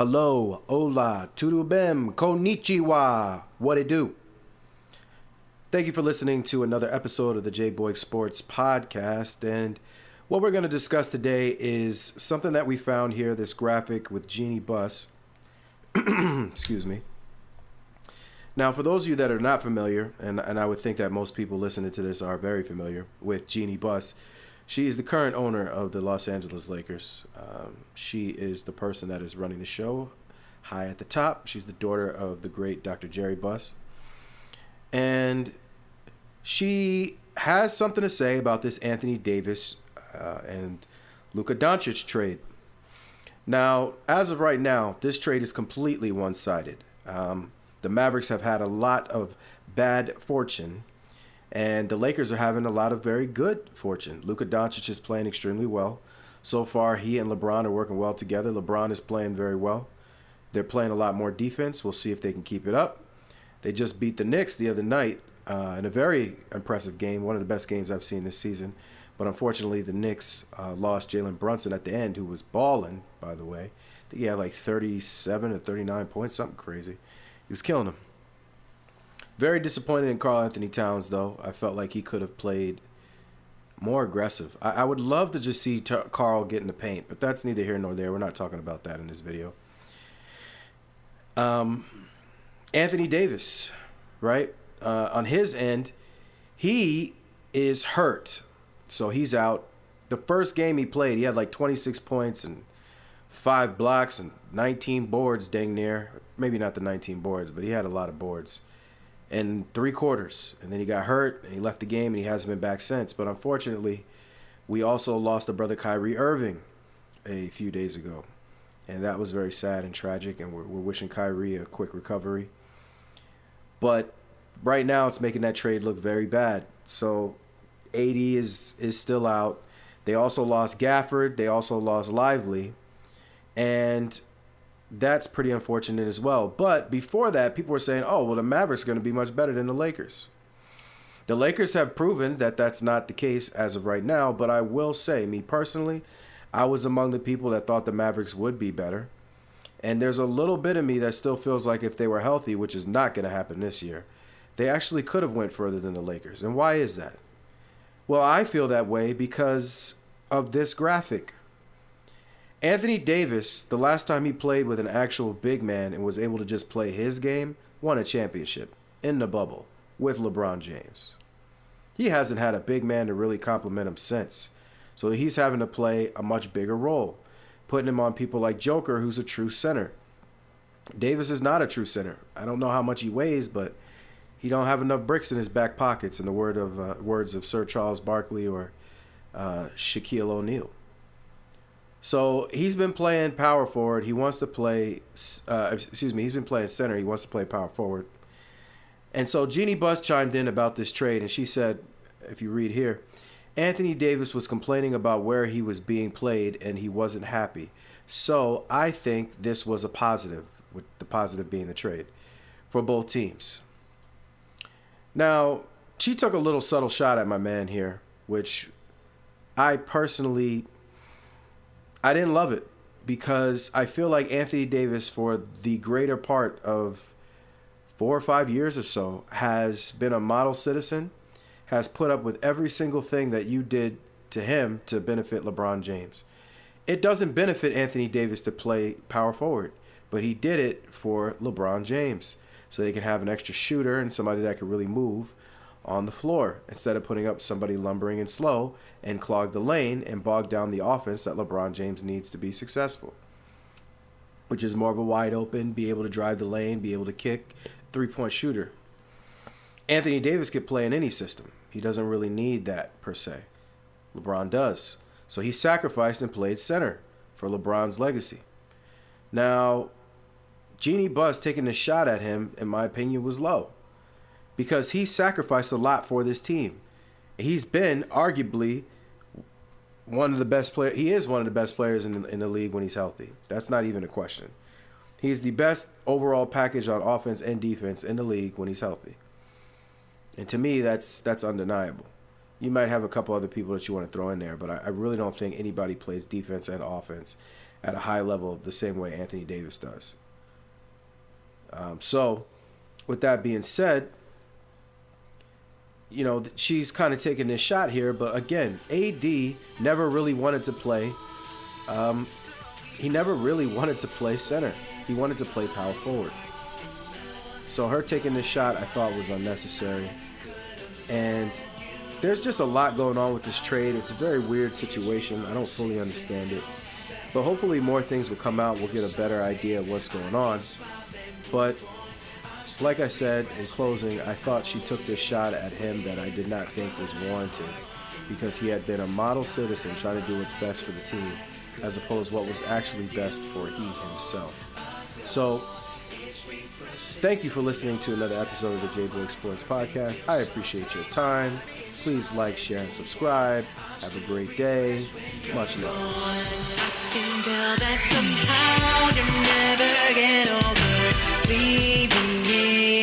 Hello, hola, tudo bem, konnichiwa, what it do? Thank you for listening to another episode of the J-Boy Sports Podcast, and what we're going to discuss today is something that we found here, this graphic with Jeanie Buss. Excuse me. Now, for those of you that are not familiar, and I would think that most people listening to this are very familiar with Jeanie Buss, she is the current owner of the Los Angeles Lakers. She is the person that is running the show high at the top. She's the daughter of the great Dr. Jerry Buss. And she has something to say about this Anthony Davis and Luka Doncic trade. Now, as of right now, this trade is completely one-sided. The Mavericks have had a lot of bad fortune, and the Lakers are having a lot of very good fortune. Luka Doncic is playing extremely well. So far, he and LeBron are working well together. LeBron is playing very well. They're playing a lot more defense. We'll see if they can keep it up. They just beat the Knicks the other night in a very impressive game, one of the best games I've seen this season. But unfortunately, the Knicks lost Jalen Brunson at the end, who was balling, by the way. I think he had like 37 or 39 points, something crazy. He was killing them. Very disappointed in Karl Anthony Towns, though. I felt like he could have played more aggressive. I would love to just see Karl get in the paint, but that's neither here nor there. We're not talking about that in this video. Anthony Davis, right? On his end, he is hurt, so he's out. The first game he played, he had like 26 points and 5 blocks and 19 boards dang near. Maybe not the 19 boards, but he had a lot of boards. In 3 quarters, and then he got hurt, and he left the game, and he hasn't been back since. But unfortunately, we also lost a brother, Kyrie Irving, a few days ago, and that was very sad and tragic, and we're wishing Kyrie a quick recovery. But right now, it's making that trade look very bad. So AD is still out. They also lost Gafford. They also lost Lively, and that's pretty unfortunate as well. But before that, people were saying, oh, well, the Mavericks are going to be much better than the Lakers. The Lakers have proven that that's not the case as of right now, but I will say, me personally, I was among the people that thought the Mavericks would be better. And there's a little bit of me that still feels like if they were healthy, which is not going to happen this year, they actually could have went further than the Lakers. And why is that? Well, I feel that way because of this graphic. Anthony Davis, the last time he played with an actual big man and was able to just play his game, won a championship in the bubble with LeBron James. He hasn't had a big man to really compliment him since. So he's having to play a much bigger role, putting him on people like Joker, who's a true center. Davis is not a true center. I don't know how much he weighs, but he don't have enough bricks in his back pockets, in the words of Sir Charles Barkley or Shaquille O'Neal. So he's been playing power forward. He wants to play, he's been playing center. He wants to play power forward. And so Jeanie Buss chimed in about this trade, and she said, if you read here, Anthony Davis was complaining about where he was being played, and he wasn't happy. So I think this was a positive, with the positive being the trade, for both teams. Now, she took a little subtle shot at my man here, which I personally... I didn't love it because I feel like Anthony Davis, for the greater part of 4 or 5 years or so, has been a model citizen, has put up with every single thing that you did to him to benefit LeBron James. It doesn't benefit Anthony Davis to play power forward, but he did it for LeBron James so they can have an extra shooter and somebody that can really move on the floor instead of putting up somebody lumbering and slow and clog the lane and bog down the offense that LeBron James needs to be successful, which is more of a wide open, be able to drive the lane, be able to kick, three-point shooter. Anthony Davis could play in any system. He doesn't really need that per se. LeBron does. So he sacrificed and played center for LeBron's legacy. Now, Jeanie Buss taking a shot at him, in my opinion, was low, because he sacrificed a lot for this team. He's been arguably one of the best players. He is one of the best players in the league when he's healthy. That's not even a question. He's the best overall package on offense and defense in the league when he's healthy. And to me, that's undeniable. You might have a couple other people that you want to throw in there, but I really don't think anybody plays defense and offense at a high level the same way Anthony Davis does. So, with that being said, you know, she's kind of taking this shot here, but again, AD never really wanted to play. He never really wanted to play center. He wanted to play power forward. So her taking this shot, I thought, was unnecessary. And there's just a lot going on with this trade. It's a very weird situation. I don't fully understand it. But hopefully more things will come out. We'll get a better idea of what's going on. But like I said in closing, I thought she took this shot at him that I did not think was warranted, because he had been a model citizen trying to do what's best for the team, as opposed to what was actually best for he himself. So, thank you for listening to another episode of the J Blake Sports Podcast. I appreciate your time. Please like, share, and subscribe. Have a great day. Much love. That somehow you never get over leaving me.